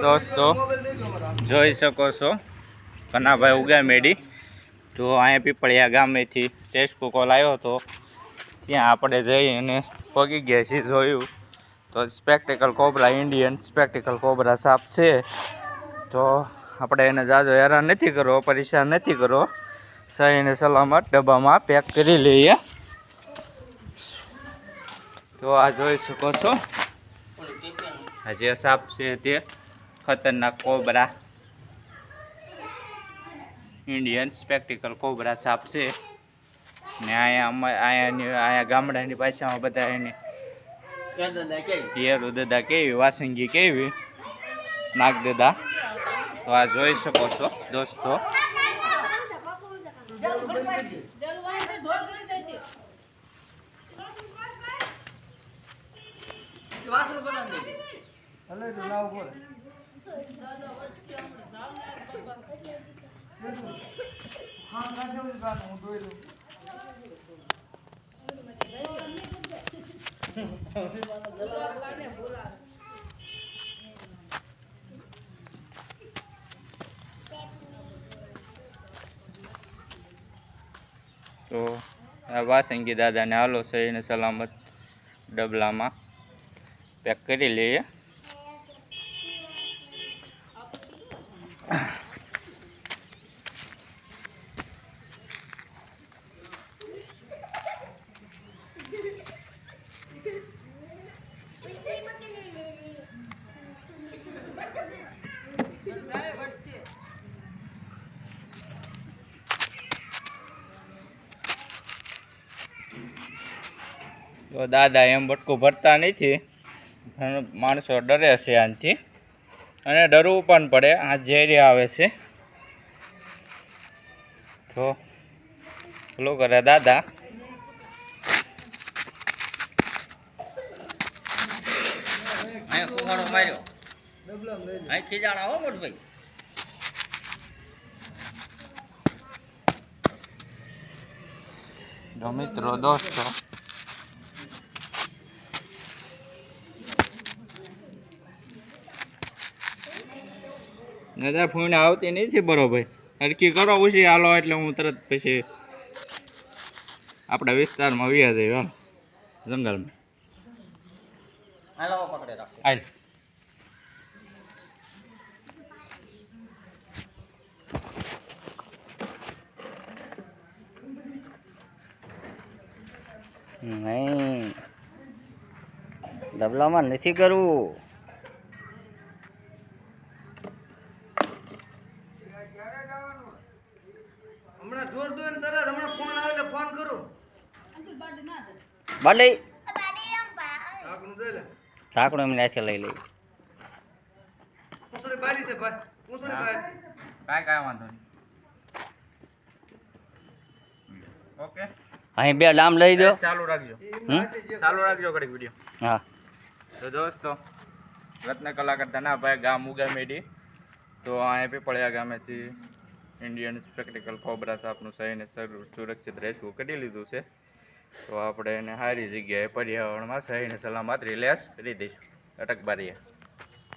દોસ્તો જોઈ શકો છો કનાભાઈ ઉગા મેડી તો અહીંયા પીપળિયા ગામેથી ટેસ્કો કોલ આવ્યો હતો ત્યાં આપણે જઈ અને પગી ગયા છીએ. જોયું તો spectacle cobra Indian spectacle cobra સાપ છે. તો આપણે એને જાજો હેરાન નથી કરો, પરેશાન નથી કરો, સહીને સલામત ડબ્બામાં પેક કરી લઈએ. તો આ જોઈ શકો છો આ જે સાપ છે તે ખતરનાક કોબરા ઇન્ડિયન સ્પેક્ટિકલ કોબરા સાપ છે. ને અહીંયા ગામડાની ભાષામાં બધા એને હેરુ દાદા કેવી, વાસંગી કેવી, નાગ દાદા. તો આ જોઈ શકો છો દોસ્તો. તો આ વાસંગી દાદાને હાલો સહીને સલામત ડબલામાં પેક કરી લઈએ. તો દાદા એમ બટકું ભરતા નથી, માણસો ડરે છે આનાથી અને ડરવું પણ પડે. આ ઝેરી આવે છે તો પેલું કરે દાદા. માર્યો અહીં ખીજાણા હો મોટભાઈ. તો મિત્રો દોસ્તો દાદા ફોન આવતી નથી બરોબર, હરકી કરો પછી હાલો એટલે હું તરત પછી આપણા વિસ્તારમાં વ્યા જઈએ. હાલ જંગલમાં હાલ. નહીં ડબલામાં નથી કરવું. બાડી ઢાંકણું એમ નાખી લઈ લઈ. કાંઈ વાંધો નહીં. ઓકે અહીં બે ડામ લઈ દો. ચાલુ રાખજો, ચાલુ રાખજો ઘડીક વિડીયો. હા તો દોસ્તો રત્ન કલાકાર ધનાભાઈ ગામ ઉગા મેડી. તો અહીંયા પીપળિયા ગામેથી ઇન્ડિયન સ્પેક્ટિકલ કોબરા સાપનું સહીને સુરક્ષિત રેસ્ક્યુ કરી લીધું છે. તો આપણે એને સારી જગ્યાએ પર્યાવરણમાં સહીને સલામત રિલેસ કરી દઈશું. અટકબારીએ